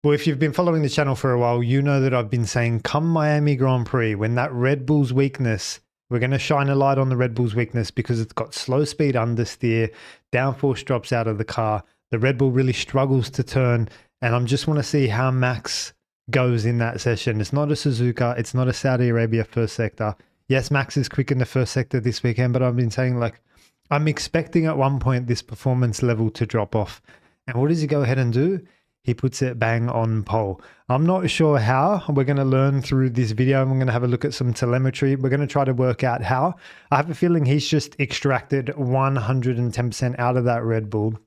Well, if you've been following the channel for a while, you know that I've been saying come Miami Grand Prix, when that Red Bull's weakness, we're going to shine a light on the Red Bull's weakness because it's got slow speed understeer, downforce drops out of the car. The Red Bull really struggles to turn, and I just want to see how Max goes in that session. It's not a Suzuka, it's not a Saudi Arabia first sector. Yes, Max is quick in the first sector this weekend, but I've been saying like I'm expecting at one point this performance level to drop off. And what does he go ahead and do? He puts it bang on pole. I'm not sure how. We're going to learn through this video. I'm going to have a look at some telemetry. We're going to try to work out how. I have a feeling he's just extracted 110% out of that Red Bull.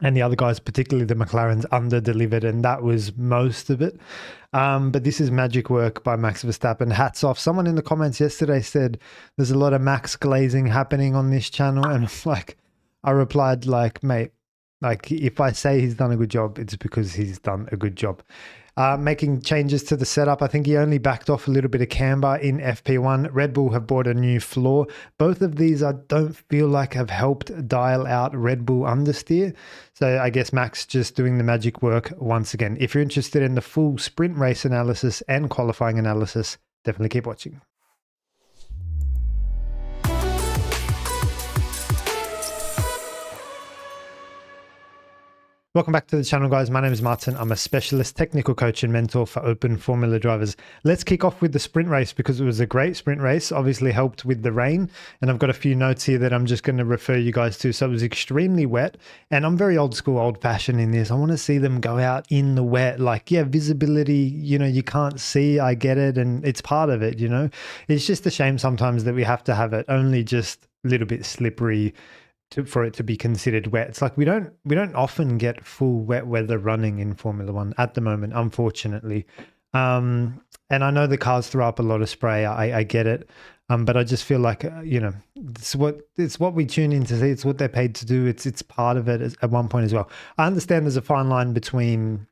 And the other guys, particularly the McLarens, under-delivered, and that was most of it. But this is magic work by Max Verstappen. Hats off. Someone in the comments yesterday said there's a lot of Max glazing happening on this channel. And like, I replied like, mate, like if I say he's done a good job, it's because he's done a good job. Making changes to the setup. I think he only backed off a little bit of camber in FP1. Red Bull have bought a new floor. Both of these I don't feel like have helped dial out Red Bull understeer. So I guess Max just doing the magic work once again. If you're interested in the full sprint race analysis and qualifying analysis, definitely keep watching. Welcome back to the channel, guys. My name is Martin. I'm a specialist technical coach and mentor for open formula drivers. Let's kick off with the sprint race because it was a great sprint race, obviously helped with the rain. And I've got a few notes here that I'm just going to refer you guys to. So it was extremely wet, and I'm very old school, old fashioned in this. I want to see them go out in the wet. Like, yeah, visibility, you know, you can't see, I get it. And it's part of it, you know, it's just a shame sometimes that we have to have it only just a little bit slippery for it to be considered wet. It's like we don't often get full wet weather running in Formula One at the moment, unfortunately. And I know the cars throw up a lot of spray. I get it. But I just feel like, you know, it's what we tune in to see. It's what they're paid to do. It's part of it at one point as well. I understand there's a fine line between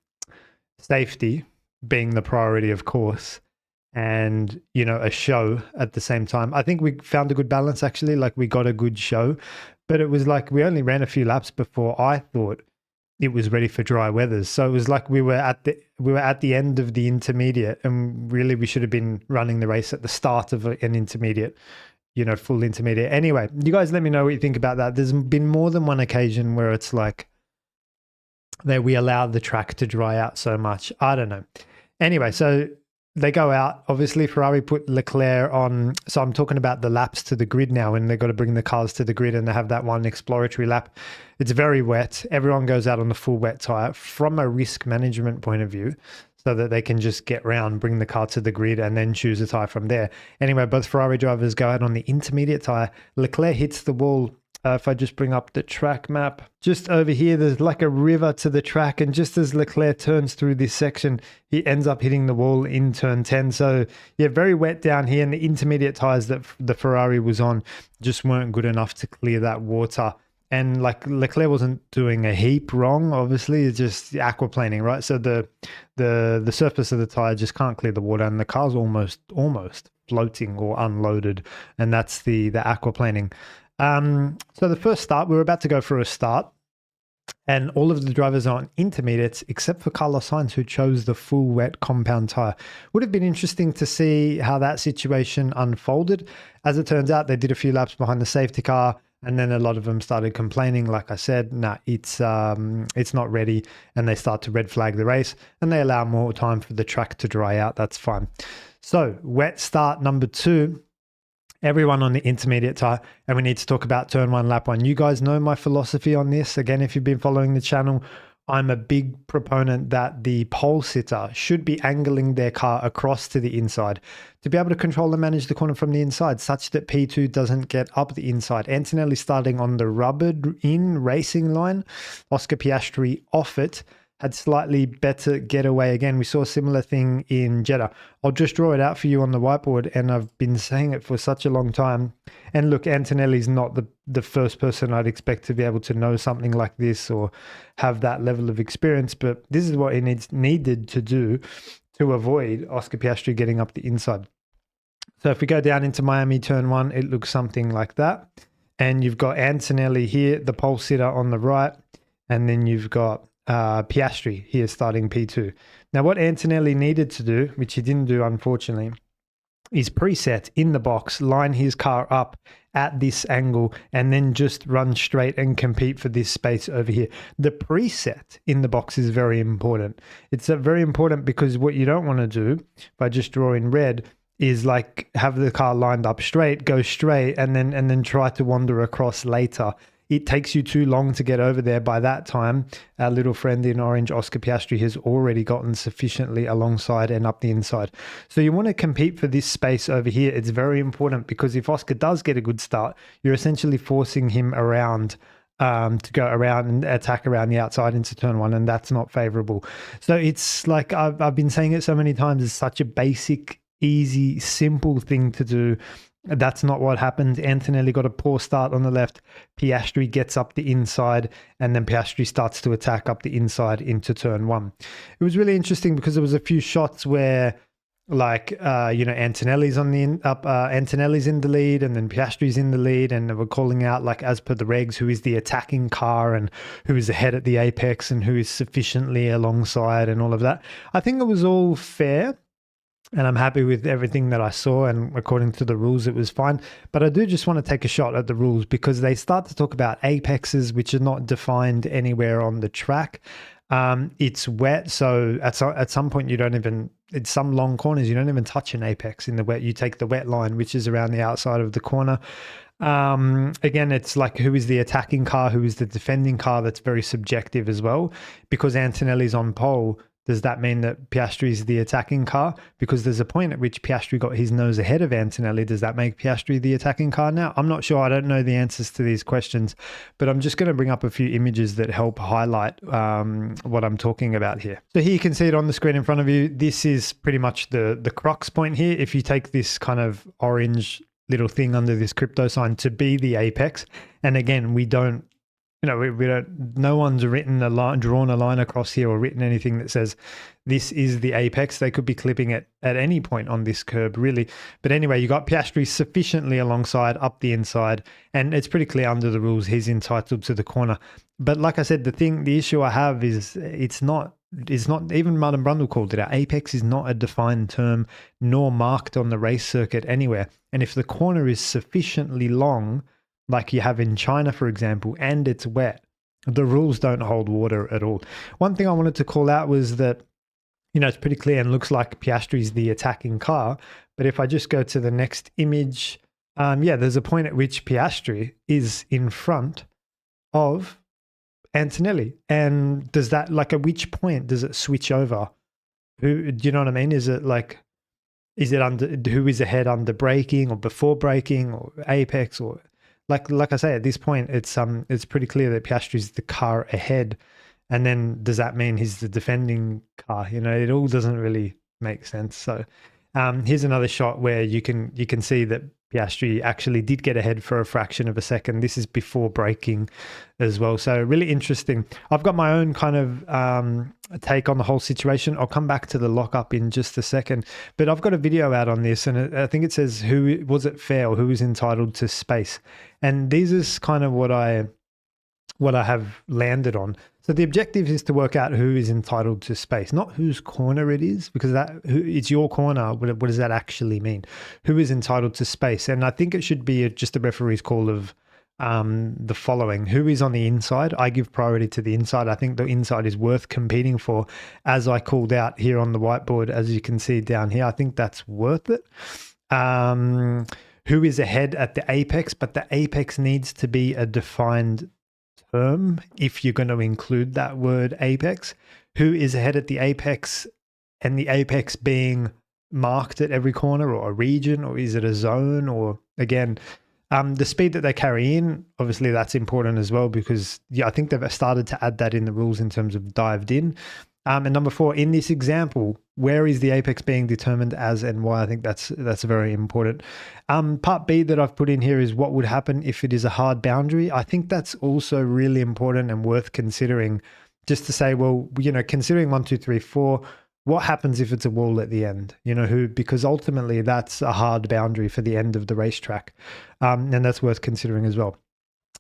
safety being the priority, of course, and, you know, a show at the same time. I think we found a good balance, actually. Like, we got a good show, but it was like we only ran a few laps before I thought it was ready for dry weathers. So it was like we were at the end of the intermediate, and really we should have been running the race at the start of an intermediate, you know, full intermediate. Anyway, you guys let me know what you think about that. There's been more than one occasion where it's like that we allow the track to dry out so much. I don't know. Anyway, so they go out. Obviously, Ferrari put Leclerc on. So I'm talking about the laps to the grid now, and they've got to bring the cars to the grid, and they have that one exploratory lap. It's very wet. Everyone goes out on the full wet tire from a risk management point of view, so that they can just get round, bring the car to the grid, and then choose a tire from there. Anyway, both Ferrari drivers go out on the intermediate tire. Leclerc hits the wall. If I just bring up the track map, just over here, there's like a river to the track. And just as Leclerc turns through this section, he ends up hitting the wall in turn 10. So yeah, very wet down here. And the intermediate tires that the Ferrari was on just weren't good enough to clear that water. And like Leclerc wasn't doing a heap wrong, obviously. It's just aquaplaning, right? So the surface of the tire just can't clear the water, and the car's almost floating or unloaded. And that's the aquaplaning. So the first start, we were about to go for a start, and all of the drivers are on intermediates except for Carlos Sainz, who chose the full wet compound tire. Would have been interesting to see how that situation unfolded. As it turns out, they did a few laps behind the safety car, and then a lot of them started complaining. Like I said, nah, it's not ready, and they start to red flag the race, and they allow more time for the track to dry out. That's fine. So wet start number 2. Everyone on the intermediate tire, and we need to talk about turn 1, lap 1. You guys know my philosophy on this. Again, if you've been following the channel, I'm a big proponent that the pole sitter should be angling their car across to the inside to be able to control and manage the corner from the inside, such that P2 doesn't get up the inside. Antonelli starting on the rubbered in racing line, Oscar Piastri off it, had slightly better getaway. Again, we saw a similar thing in Jeddah. I'll just draw it out for you on the whiteboard, and I've been saying it for such a long time. And look, Antonelli's not the first person I'd expect to be able to know something like this or have that level of experience, but this is what he needed to do to avoid Oscar Piastri getting up the inside. So if we go down into Miami turn 1, it looks something like that. And you've got Antonelli here, the pole sitter on the right, and then you've got Piastri here starting P2. Now, what Antonelli needed to do, which he didn't do unfortunately, is preset in the box, line his car up at this angle, and then just run straight and compete for this space over here. The preset in the box is very important. It's very important because what you don't want to do by just drawing red is like have the car lined up straight, go straight, and then try to wander across later. It takes you too long to get over there. By that time, our little friend in orange, Oscar Piastri, has already gotten sufficiently alongside and up the inside. So you want to compete for this space over here. It's very important because if Oscar does get a good start, you're essentially forcing him around to go around and attack around the outside into turn one, and that's not favorable. So it's like I've been saying it so many times, it's such a basic, easy, simple thing to do. That's not what happened. Antonelli got a poor start on the left. Piastri gets up the inside, and then Piastri starts to attack up the inside into turn one. It was really interesting because there was a few shots where, like, Antonelli's on the Antonelli's in the lead, and then Piastri's in the lead, and they were calling out, like, as per the regs, who is the attacking car and who is ahead at the apex and who is sufficiently alongside and all of that. I think it was all fair. And I'm happy with everything that I saw, and according to the rules, it was fine. But I do just want to take a shot at the rules because they start to talk about apexes, which are not defined anywhere on the track. It's wet, so at some point you don't even, in some long corners, you don't even touch an apex in the wet. You take the wet line, which is around the outside of the corner. Again, it's like who is the attacking car, who is the defending car. That's very subjective as well. Because Antonelli's on pole, does that mean that Piastri is the attacking car? Because there's a point at which Piastri got his nose ahead of Antonelli. Does that make Piastri the attacking car now? I'm not sure. I don't know the answers to these questions, but I'm just going to bring up a few images that help highlight what I'm talking about here. So here you can see it on the screen in front of you. This is pretty much the crux point here. If you take this kind of orange little thing under this crypto sign to be the apex, and again, we don't, no one's written a line, drawn a line across here or written anything that says this is the apex. They could be clipping it at any point on this curb, really. But anyway, you got Piastri sufficiently alongside, up the inside, and it's pretty clear under the rules he's entitled to the corner. But like I said, the issue I have is it's not, even Martin Brundle called it out. Apex is not a defined term nor marked on the race circuit anywhere. And if the corner is sufficiently long, like you have in China, for example, and it's wet, the rules don't hold water at all. One thing I wanted to call out was that, it's pretty clear and looks like Piastri's the attacking car. But if I just go to the next image, there's a point at which Piastri is in front of Antonelli. And does that, like, at which point does it switch over? Do you know what I mean? Is it like, who is ahead under braking or before braking or apex or... Like I say, at this point, it's pretty clear that Piastri's the car ahead, and then does that mean he's the defending car? It all doesn't really make sense. So here's another shot where you can see that Piastri actually did get ahead for a fraction of a second. This is before braking as well. So really interesting. I've got my own kind of take on the whole situation. I'll come back to the lockup in just a second, but I've got a video out on this, and I think it says who was it fair or who is entitled to space. And these is kind of what I have landed on. So the objective is to work out who is entitled to space, not whose corner it is, because it's your corner. What does that actually mean? Who is entitled to space? And I think it should be just a referee's call of the following. Who is on the inside? I give priority to the inside. I think the inside is worth competing for, as I called out here on the whiteboard, as you can see down here. I think that's worth it. Who is ahead at the apex? But the apex needs to be a defined term if you're going to include that word apex. Who is ahead at the apex, and the apex being marked at every corner, or a region, or is it a zone? Or again, the speed that they carry in, obviously that's important as well, because I think they've started to add that in the rules in terms of dived in. And number 4, in this example, where is the apex being determined as and why? I think that's very important. Part B that I've put in here is what would happen if it is a hard boundary. I think that's also really important and worth considering, just to say, well, considering 1, 2, 3, 4, what happens if it's a wall at the end? Because ultimately that's a hard boundary for the end of the racetrack. And that's worth considering as well.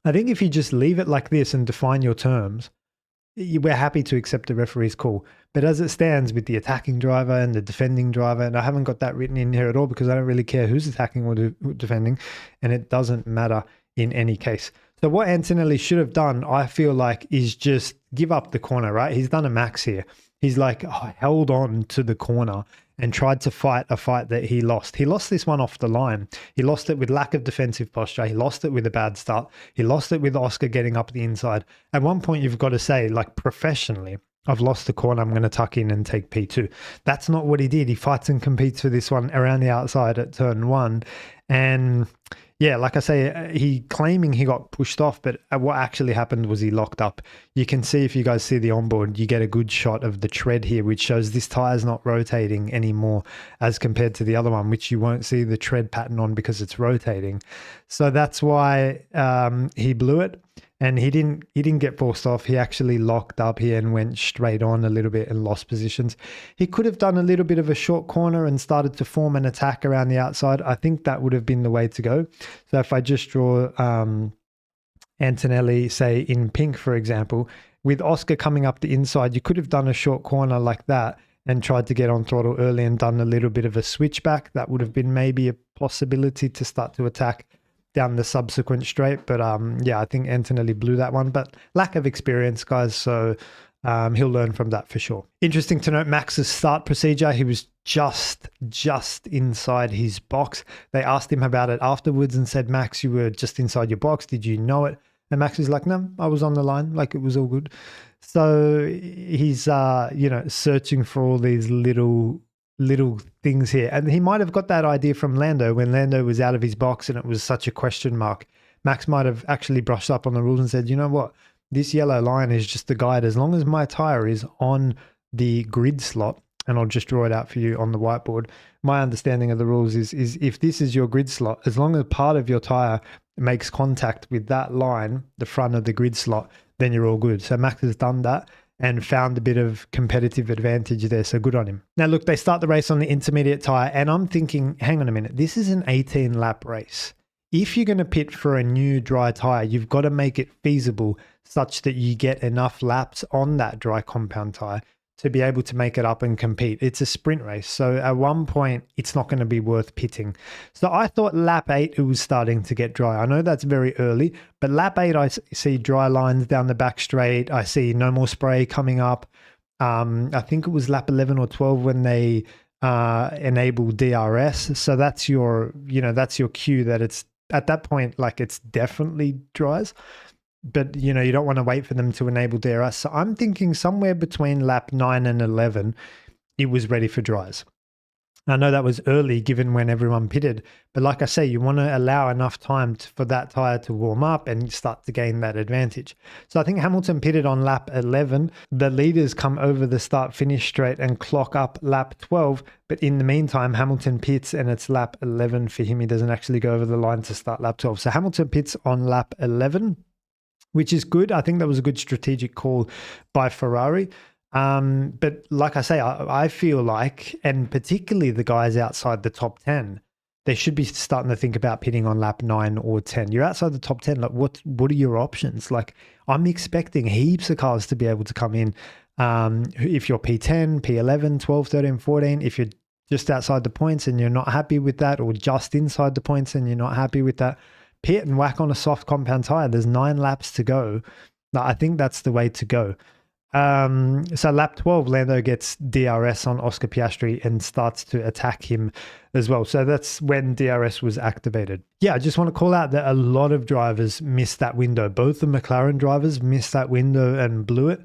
I think if you just leave it like this and define your terms, we're happy to accept the referee's call. But as it stands with the attacking driver and the defending driver, and I haven't got that written in here at all because I don't really care who's attacking or defending, and it doesn't matter in any case. So what Antonelli should have done, I feel like, is just give up the corner, right? He's done a max here. He's like held on to the corner and tried to fight a fight that he lost. He lost this one off the line. He lost it with lack of defensive posture. He lost it with a bad start. He lost it with Oscar getting up the inside. At one point, you've got to say, like, professionally, I've lost the corner. I'm going to tuck in and take P2. That's not what he did. He fights and competes for this one around the outside at turn 1. And yeah, like I say, he claiming he got pushed off, but what actually happened was he locked up. You can see, if you guys see the onboard, you get a good shot of the tread here, which shows this tire is not rotating anymore as compared to the other one, which you won't see the tread pattern on because it's rotating. So that's why he blew it. And he didn't get forced off. He actually locked up here and went straight on a little bit and lost positions. He could have done a little bit of a short corner and started to form an attack around the outside. I think that would have been the way to go. So if I just draw Antonelli, say in pink, for example, with Oscar coming up the inside, you could have done a short corner like that and tried to get on throttle early and done a little bit of a switchback. That would have been maybe a possibility to start to attack down the subsequent straight. But yeah, I think Antonelli blew that one, but lack of experience, guys. So he'll learn from that for sure. Interesting to note Max's start procedure. He was just inside his box. They asked him about it afterwards and said, Max, you were just inside your box. Did you know it? And Max is like, no, I was on the line. Like, it was all good. So he's, searching for all these little things here. And he might have got that idea from Lando when Lando was out of his box and it was such a question mark. Max might have actually brushed up on the rules and said, you know what, this yellow line is just the guide. As long as my tire is on the grid slot, and I'll just draw it out for you on the whiteboard. My understanding of the rules is if this is your grid slot, as long as part of your tire makes contact with that line, the front of the grid slot, then you're all good. So Max has done that and found a bit of competitive advantage there. So good on him. Now, look, they start the race on the intermediate tire, and I'm thinking, hang on a minute, this is an 18-lap race. If you're going to pit for a new dry tire, you've got to make it feasible such that you get enough laps on that dry compound tire to be able to make it up and compete. It's a sprint race. So at one point, it's not going to be worth pitting. So I thought lap 8, it was starting to get dry. I know that's very early, but lap 8, I see dry lines down the back straight. I see no more spray coming up. I think it was lap 11 or 12 when they enable DRS. So that's your cue that it's at that point, like, it's definitely dries. But, you don't want to wait for them to enable DRS. So I'm thinking somewhere between lap 9 and 11, it was ready for dries. I know that was early given when everyone pitted. But like I say, you want to allow enough time for that tyre to warm up and start to gain that advantage. So I think Hamilton pitted on lap 11. The leaders come over the start-finish straight and clock up lap 12. But in the meantime, Hamilton pits and it's lap 11 for him. He doesn't actually go over the line to start lap 12. So Hamilton pits on lap 11. Which is good. I think that was a good strategic call by Ferrari. But like I say, I feel like, and particularly the guys outside the top 10, they should be starting to think about pitting on lap 9 or 10. You're outside the top 10. Like, what are your options? Like, I'm expecting heaps of cars to be able to come in. If you're P10, P11, 12, 13, 14, if you're just outside the points and you're not happy with that, or just inside the points and you're not happy with that, pit and whack on a soft compound tire. There's 9 laps to go. I think that's the way to go. So lap 12, Lando gets DRS on Oscar Piastri and starts to attack him as well. So that's when DRS was activated. Yeah, I just want to call out that a lot of drivers missed that window. Both the McLaren drivers missed that window and blew it.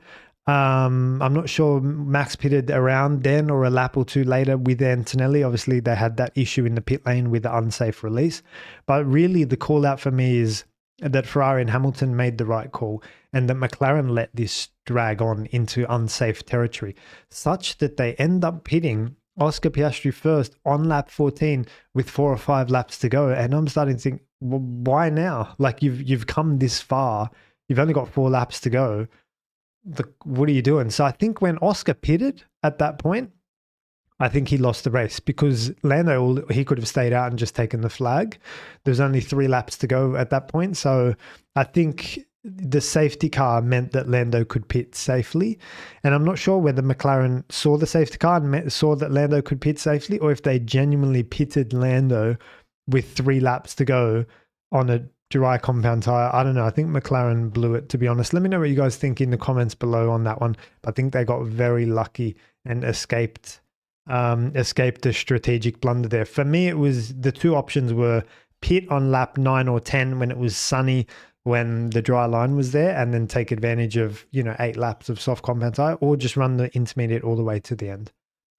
I'm not sure Max pitted around then or a lap or two later with Antonelli. Obviously, they had that issue in the pit lane with the unsafe release. But really, the call out for me is that Ferrari and Hamilton made the right call and that McLaren let this drag on into unsafe territory, such that they end up pitting Oscar Piastri first on lap 14 with 4 or 5 laps to go. And I'm starting to think, well, why now? Like, you've come this far. You've only got 4 laps to go. What are you doing? So I think when Oscar pitted at that point, I think he lost the race because Lando, he could have stayed out and just taken the flag. There's only 3 laps to go at that point. So I think the safety car meant that Lando could pit safely. And I'm not sure whether McLaren saw the safety car and saw that Lando could pit safely, or if they genuinely pitted Lando with 3 laps to go on a dry compound tire. I don't know. I think McLaren blew it, to be honest. Let me know what you guys think in the comments below on that one. I think they got very lucky and escaped a strategic blunder there. For me, it was the 2 options were pit on lap 9 or 10 when it was sunny, when the dry line was there, and then take advantage of 8 laps of soft compound tire, or just run the intermediate all the way to the end.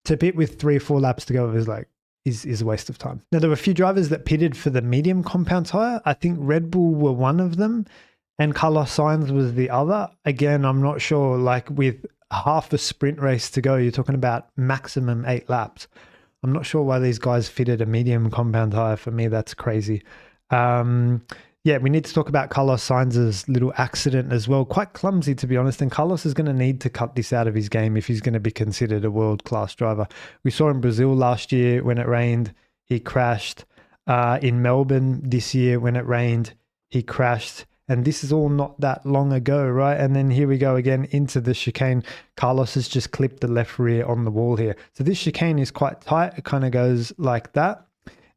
To pit with 3 or 4 laps to go is a waste of time. Now, there were a few drivers that pitted for the medium compound tire. I think Red Bull were one of them and Carlos Sainz was the other. Again, I'm not sure, like with half a sprint race to go, you're talking about maximum 8 laps. I'm not sure why these guys fitted a medium compound tire. For me, that's crazy. Yeah, we need to talk about Carlos Sainz's little accident as well. Quite clumsy, to be honest. And Carlos is going to need to cut this out of his game if he's going to be considered a world-class driver. We saw in Brazil last year when it rained, he crashed. In Melbourne this year when it rained, he crashed. And this is all not that long ago, right? And then here we go again into the chicane. Carlos has just clipped the left rear on the wall here. So this chicane is quite tight. It kind of goes like that.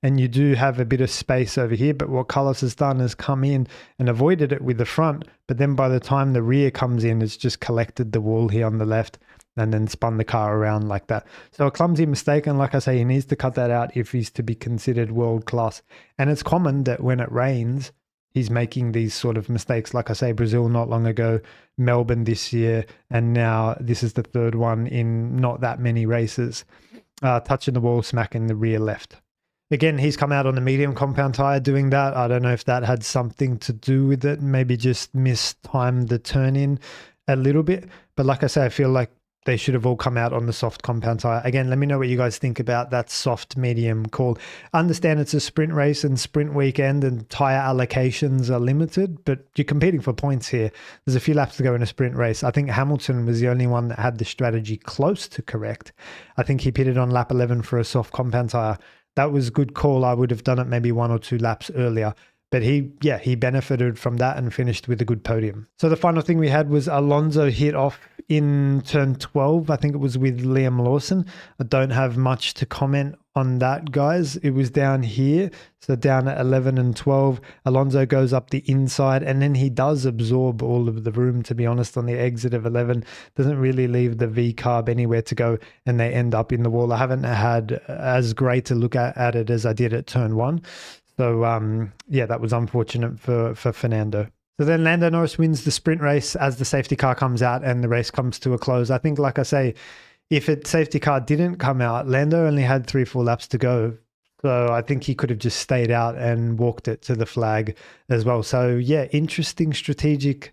And you do have a bit of space over here, but what Carlos has done is come in and avoided it with the front, but then by the time the rear comes in, it's just collected the wall here on the left and then spun the car around like that. So a clumsy mistake, and like I say, he needs to cut that out if he's to be considered world-class. And it's common that when it rains, he's making these sort of mistakes. Like I say, Brazil not long ago, Melbourne this year, and now this is the 3rd one in not that many races, touching the wall, smacking the rear left. Again, he's come out on the medium compound tire doing that. I don't know if that had something to do with it. Maybe just mistimed the turn in a little bit. But like I say, I feel like they should have all come out on the soft compound tire. Again, let me know what you guys think about that soft medium call. I understand it's a sprint race and sprint weekend and tire allocations are limited, but you're competing for points here. There's a few laps to go in a sprint race. I think Hamilton was the only one that had the strategy close to correct. I think he pitted on lap 11 for a soft compound tire. That was a good call. I would have done it maybe 1 or 2 laps earlier. But he benefited from that and finished with a good podium. So the final thing we had was Alonso hit off in turn 12. I think it was with Liam Lawson. I don't have much to comment on that, guys. It was down here. So down at 11 and 12, Alonso goes up the inside and then he does absorb all of the room, to be honest, on the exit of 11. Doesn't really leave the V-carb anywhere to go and they end up in the wall. I haven't had as great a look at it as I did at turn 1. So, yeah, that was unfortunate for Fernando. So then Lando Norris wins the sprint race as the safety car comes out and the race comes to a close. I think, like I say, if a safety car didn't come out, Lando only had 3 or 4 laps to go. So I think he could have just stayed out and walked it to the flag as well. So, yeah, interesting strategic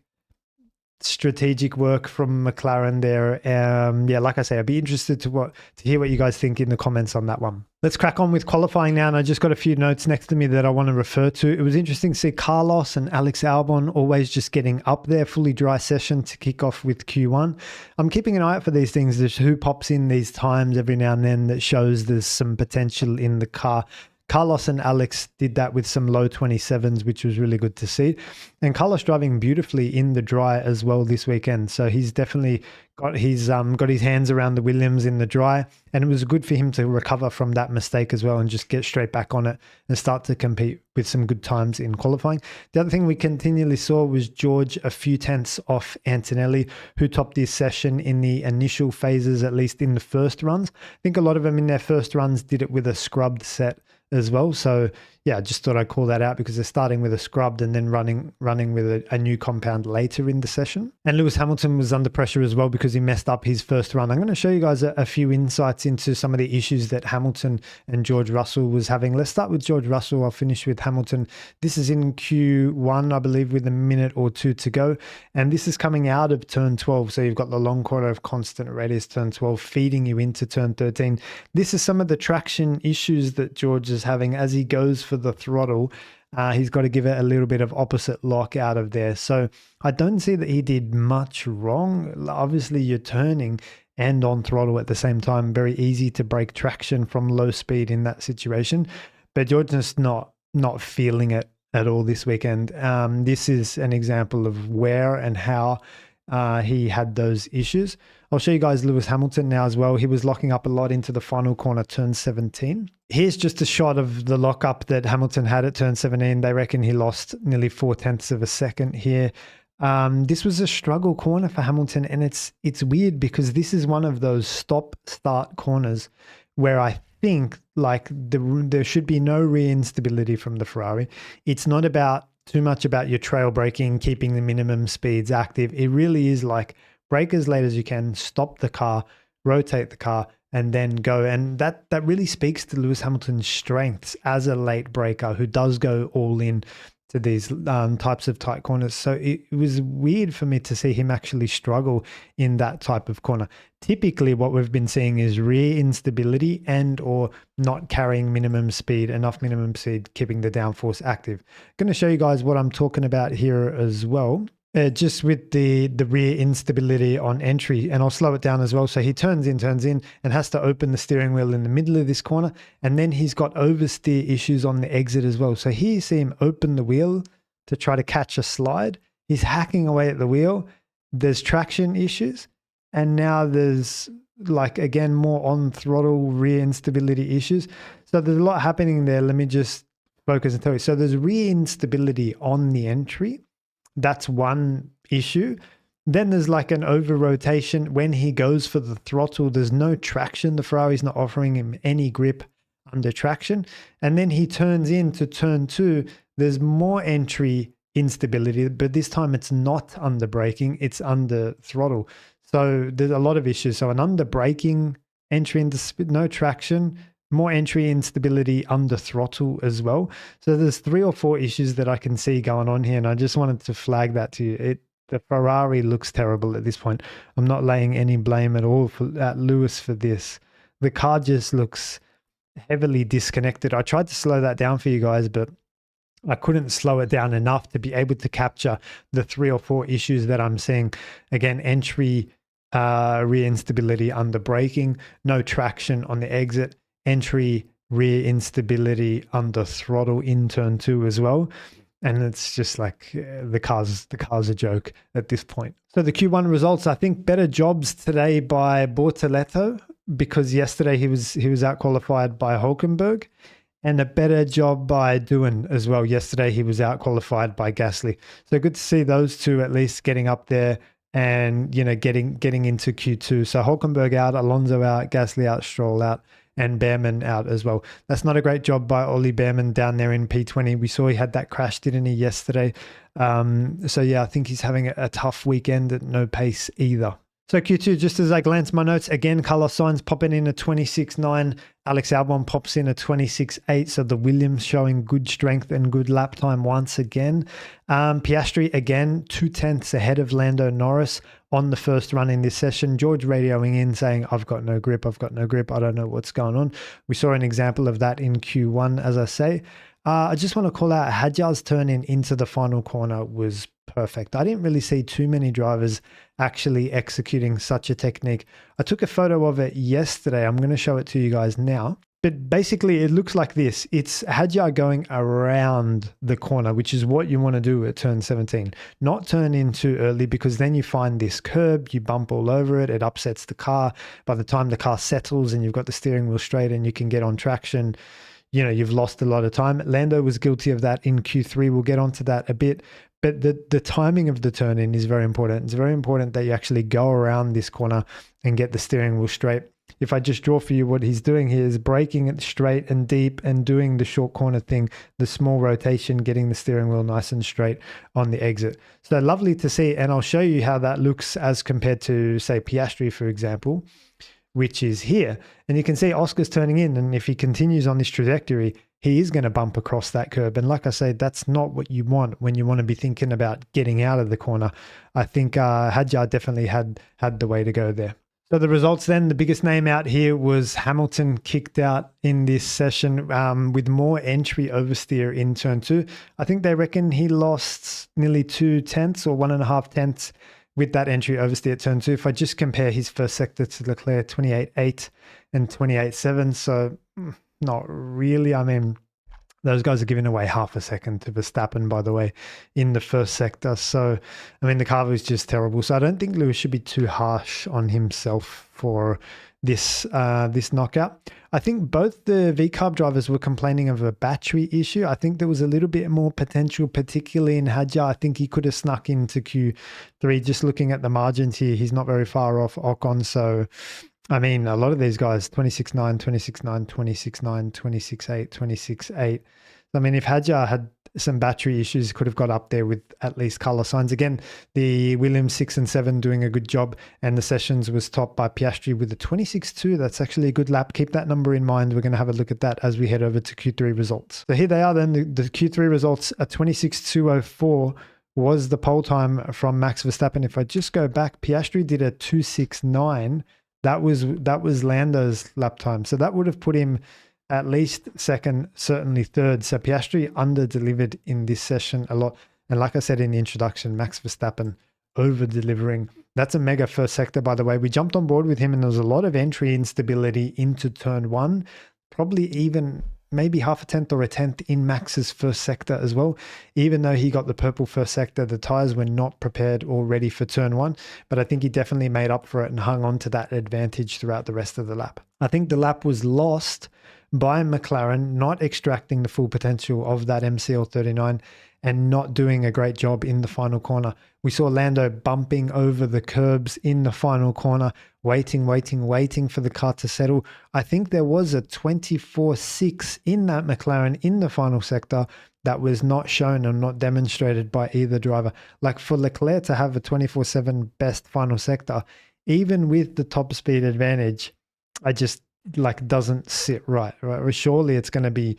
work from McLaren there. Yeah, like I say, I'd be interested to hear what you guys think in the comments on that one. Let's crack on with qualifying now, and I just got a few notes next to me that I want to refer to. It was interesting to see Carlos and Alex Albon always just getting up there, fully dry session to kick off with Q1. I'm keeping an eye out for these things. There's who pops in these times every now and then that shows there's some potential in the car. Carlos and Alex did that with some low 27s, which was really good to see. And Carlos driving beautifully in the dry as well this weekend. So he's definitely got his hands around the Williams in the dry. And it was good for him to recover from that mistake as well and just get straight back on it and start to compete with some good times in qualifying. The other thing we continually saw was George a few tenths off Antonelli, who topped this session in the initial phases, at least in the first runs. I think a lot of them in their first runs did it with a scrubbed set as well. So yeah, I just thought I'd call that out because they're starting with a scrubbed and then running with a new compound later in the session. And Lewis Hamilton was under pressure as well because he messed up his first run. I'm going to show you guys a few insights into some of the issues that Hamilton and George Russell was having. Let's start with George Russell. I'll finish with Hamilton. This is in Q1, I believe, with a minute or 2 to go. And this is coming out of turn 12. So you've got the long quarter of constant radius, turn 12, feeding you into turn 13. This is some of the traction issues that George is having as he goes for the throttle. He's got to give it a little bit of opposite lock out of there. So I don't see that he did much wrong. Obviously, you're turning and on throttle at the same time. Very easy to break traction from low speed in that situation. But George is not feeling it at all this weekend. This is an example of where and how he had those issues. I'll show you guys Lewis Hamilton now as well. He was locking up a lot into the final corner, turn 17. Here's just a shot of the lockup that Hamilton had at turn 17. They reckon he lost nearly 0.4 of a second here. This was a struggle corner for Hamilton, and it's weird because this is one of those stop-start corners where I think like there should be no rear instability from the Ferrari. It's not about too much about your trail braking, keeping the minimum speeds active. It really is like brake as late as you can, stop the car, rotate the car, and then go. And that really speaks to Lewis Hamilton's strengths as a late braker who does go all in to these types of tight corners. So it was weird for me to see him actually struggle in that type of corner. Typically what we've been seeing is rear instability and or not carrying enough minimum speed, keeping the downforce active. I'm going to show you guys what I'm talking about here as well. Just with the rear instability on entry, and I'll slow it down as well. So he turns in and has to open the steering wheel in the middle of this corner, and then he's got oversteer issues on the exit as well. So here you see him open the wheel to try to catch a slide. He's hacking away at the wheel. There's traction issues, and now there's like again more on throttle rear instability issues. So there's a lot happening there. Let me just focus and tell you. So there's rear instability on the entry. That's one issue. Then there's like an over rotation. When he goes for the throttle, there's no traction. The Ferrari's not offering him any grip under traction. And then he turns into turn 2. There's more entry instability, but this time it's not under braking, it's under throttle. So there's a lot of issues. So an under braking entry into no traction, more entry instability under throttle as well. So there's 3 or 4 issues that I can see going on here, and I just wanted to flag that to you. The Ferrari looks terrible at this point. I'm not laying any blame at all at Lewis for this. The car just looks heavily disconnected. I tried to slow that down for you guys, but I couldn't slow it down enough to be able to capture the 3 or 4 issues that I'm seeing. Again, entry, rear instability under braking, no traction on the exit, entry rear instability under throttle in turn 2 as well. And it's just like the car's a joke at this point. So the Q1 results, I think better jobs today by Bortoleto, because yesterday he was out qualified by Hulkenberg, and a better job by Doohan as well. Yesterday he was out qualified by Gasly. So good to see those two at least getting up there and, you know, getting into Q2. So Hulkenberg out, Alonso out, Gasly out, Stroll out, and Behrman out as well. That's not a great job by Ollie Behrman down there in P20. We saw he had that crash, didn't he, yesterday? So yeah, I think he's having a tough weekend at no pace either. So Q2, just as I glance my notes, again, Carlos Sainz popping in a 26.9. Alex Albon pops in a 26.8. So the Williams showing good strength and good lap time once again. Piastri, again, 0.2 ahead of Lando Norris on the first run in this session. George radioing in saying, I've got no grip. I don't know what's going on. We saw an example of that in Q1, as I say. I just want to call out Hadjar's turn into the final corner was perfect. I didn't really see too many drivers actually executing such a technique. I took a photo of it yesterday. I'm going to show it to you guys now. But basically, it looks like this. It's Hadjar going around the corner, which is what you want to do at turn 17. Not turn in too early, because then you find this curb, you bump all over it, it upsets the car. By the time the car settles and you've got the steering wheel straight and you can get on traction, you know, you've lost a lot of time. Lando was guilty of that in Q3. We'll get onto that a bit. But the timing of the turn in is very important. It's very important that you actually go around this corner and get the steering wheel straight. If I just draw for you what he's doing here is braking it straight and deep and doing the short corner thing, the small rotation, getting the steering wheel nice and straight on the exit. So lovely to see. And I'll show you how that looks as compared to, say, Piastri, for example, which is here. And you can see Oscar's turning in, and if he continues on this trajectory, he is going to bump across that curb. And like I say, that's not what you want when you want to be thinking about getting out of the corner. I think Hadjar definitely had the way to go there. So the results then, the biggest name out here was Hamilton, kicked out in this session with more entry oversteer in turn 2. I think they reckon he lost nearly 0.2 or 1.5 tenths with that entry oversteer at turn 2. If I just compare his first sector to Leclerc, 28.8 and 28.7. So not really. I mean, Those guys are giving away half a second to Verstappen, by the way, in the first sector. So, I mean, the car was just terrible. So I don't think Lewis should be too harsh on himself for this knockout. I think both the VCARB drivers were complaining of a battery issue. I think there was a little bit more potential, particularly in Hadjar. I think he could have snuck into Q3. Just looking at the margins here, he's not very far off Ocon. So, I mean, a lot of these guys, 26.9, 26.9, 26.9, 26.8, 26.8. I mean, if Hadjar had some battery issues, could have got up there with at least Carlos Sainz. Again, the Williams 6 and 7 doing a good job, and the sessions was topped by Piastri with a 26.2. That's actually a good lap. Keep that number in mind. We're going to have a look at that as we head over to Q3 results. So here they are then, the Q3 results, a 26.204 was the pole time from Max Verstappen. If I just go back, Piastri did a 2.69. That was Lando's lap time. So that would have put him at least second, certainly third. So Piastri under-delivered in this session a lot. And like I said in the introduction, Max Verstappen over-delivering. That's a mega first sector, by the way. We jumped on board with him and there was a lot of entry instability into turn one, probably even maybe half a tenth or a tenth in Max's first sector as well. Even though he got the purple first sector, the tires were not prepared or ready for turn one, but I think he definitely made up for it and hung on to that advantage throughout the rest of the lap. I think the lap was lost by McLaren not extracting the full potential of that MCL39 and not doing a great job in the final corner. We saw Lando bumping over the curbs in the final corner, waiting for the car to settle. I think there was a 24.6 in that McLaren in the final sector that was not shown and not demonstrated by either driver. Like for Leclerc to have a 24.7 best final sector, even with the top speed advantage, I just doesn't sit right? Surely it's going to be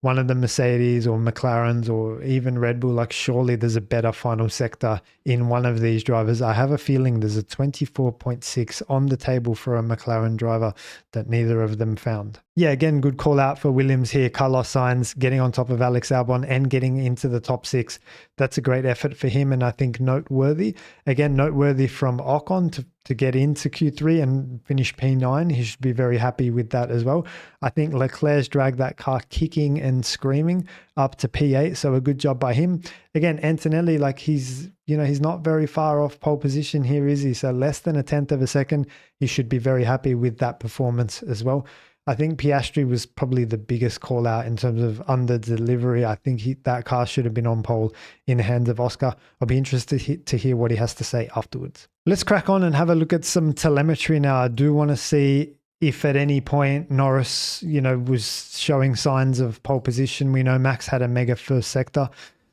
one of the Mercedes or McLarens or even Red Bull. Like surely there's a better final sector in one of these drivers. I have a feeling there's a 24.6 on the table for a McLaren driver that neither of them found. Yeah, again, good call out for Williams here. Carlos Sainz getting on top of Alex Albon and getting into the top six. That's a great effort for him, and I think noteworthy. Again, noteworthy from Ocon to get into Q3 and finish P9. He should be very happy with that as well. I think Leclerc's dragged that car kicking and screaming up to P8, so a good job by him. Again, Antonelli, like he's not very far off pole position here, is he? So less than a tenth of a second. He should be very happy with that performance as well. I think Piastri was probably the biggest call out in terms of under delivery. I think that car should have been on pole in the hands of Oscar. I'll be interested to hear what he has to say afterwards. Let's crack on and have a look at some telemetry now. I do want to see if at any point Norris, was showing signs of pole position. We know Max had a mega first sector.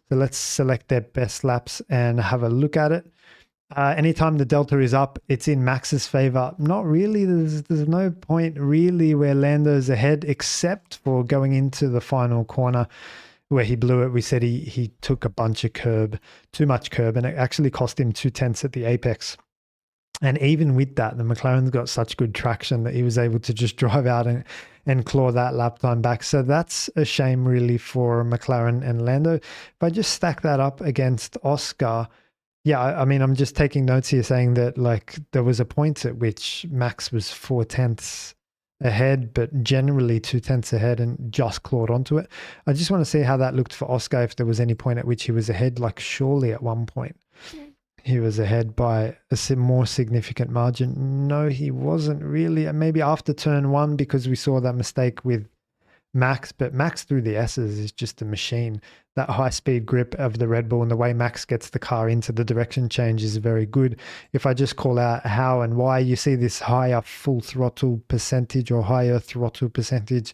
So let's select their best laps and have a look at it. Anytime the delta is up, it's in Max's favor. Not really. There's no point really where Lando's ahead, except for going into the final corner where he blew it. We said he took a bunch of too much curb, and it actually cost him 2/10 at the apex. And even with that, the McLaren's got such good traction that he was able to just drive out and claw that lap time back. So that's a shame really for McLaren and Lando. If I just stack that up against Oscar, yeah, I mean, I'm just taking notes here saying that there was a point at which Max was 4/10 ahead, but generally 2/10 ahead and just clawed onto it. I just want to see how that looked for Oscar, if there was any point at which he was ahead. Surely at one point he was ahead by a more significant margin. No, he wasn't really. Maybe after turn one, because we saw that mistake with Max, but Max through the S's is just a machine. That high-speed grip of the Red Bull and the way Max gets the car into the direction change is very good. If I just call out how and why you see this higher full throttle percentage or higher throttle percentage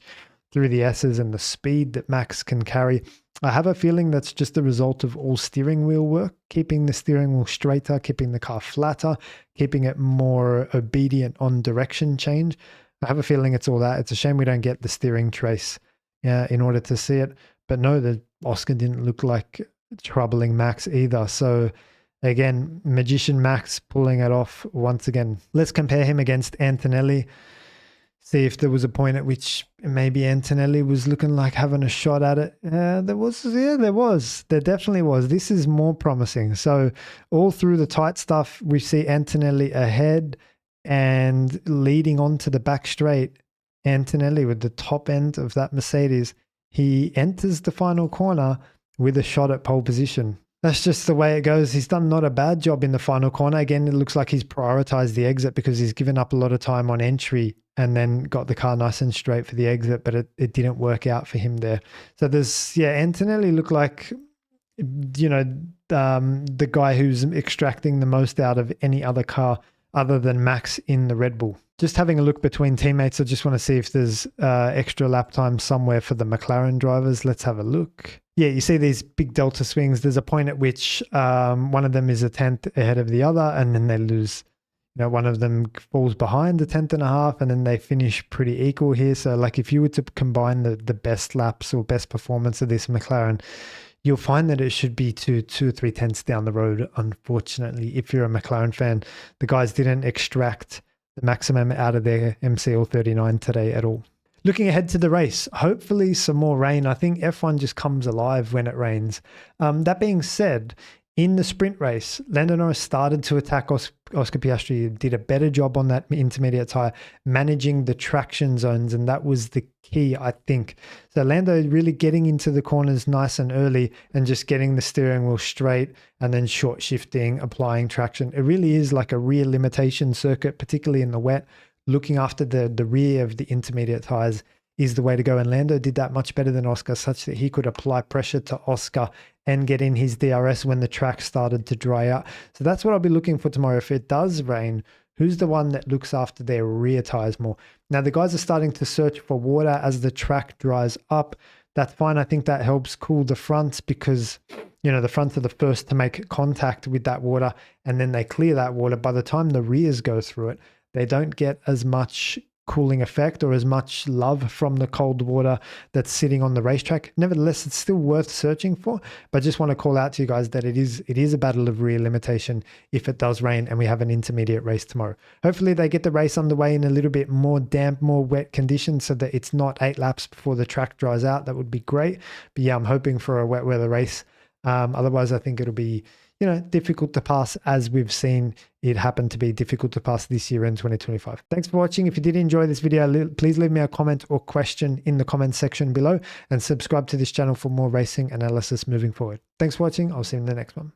through the S's and the speed that Max can carry, I have a feeling that's just the result of all steering wheel work, keeping the steering wheel straighter, keeping the car flatter, keeping it more obedient on direction change. I have a feeling it's all that. It's a shame we don't get the steering trace in order to see it. But no, the Oscar didn't look like troubling Max either. So again, Magician Max pulling it off once again. Let's compare him against Antonelli. See if there was a point at which maybe Antonelli was looking like having a shot at it. There definitely was. This is more promising. So all through the tight stuff, we see Antonelli ahead and leading on to the back straight. Antonelli with the top end of that Mercedes, he enters the final corner with a shot at pole position. That's just the way it goes. He's done not a bad job in the final corner. Again, it looks like he's prioritized the exit because he's given up a lot of time on entry and then got the car nice and straight for the exit, but it didn't work out for him there. So Antonelli looked like, the guy who's extracting the most out of any other car other than Max in the Red Bull. Just having a look between teammates, I just want to see if there's extra lap time somewhere for the McLaren drivers. Let's have a look. Yeah, you see these big delta swings. There's a point at which one of them is a tenth ahead of the other, and then they lose. One of them falls behind a tenth and a half, and then they finish pretty equal here. So like if you were to combine the best laps or best performance of this McLaren, you'll find that it should be two or three tenths down the road. Unfortunately, if you're a McLaren fan, the guys didn't extract the maximum out of their MCL 39 today at all. Looking ahead to the race, hopefully some more rain. I think F1 just comes alive when it rains. That being said, in the sprint race, Lando Norris started to attack Oscar Piastri, did a better job on that intermediate tyre, managing the traction zones, and that was the key, I think. So Lando really getting into the corners nice and early and just getting the steering wheel straight and then short shifting, applying traction. It really is like a rear limitation circuit, particularly in the wet. Looking after the rear of the intermediate tyres is the way to go. And Lando did that much better than Oscar, such that he could apply pressure to Oscar and get in his DRS when the track started to dry out. So that's what I'll be looking for tomorrow. If it does rain, who's the one that looks after their rear tires more? Now, the guys are starting to search for water as the track dries up. That's fine. I think that helps cool the fronts because, the fronts are the first to make contact with that water, and then they clear that water. By the time the rears go through it, they don't get as much cooling effect or as much love from the cold water that's sitting on the racetrack. Nevertheless, it's still worth searching for, but just want to call out to you guys that it is a battle of rear limitation if it does rain and we have an intermediate race tomorrow. Hopefully they get the race underway in a little bit more damp, more wet conditions so that it's not 8 laps before the track dries out. That would be great. But yeah, I'm hoping for a wet weather race. Otherwise, I think it'll be difficult to pass, as we've seen it happen to be difficult to pass this year in 2025. Thanks for watching. If you did enjoy this video, please leave me a comment or question in the comment section below and subscribe to this channel for more racing analysis moving forward. Thanks for watching. I'll see you in the next one.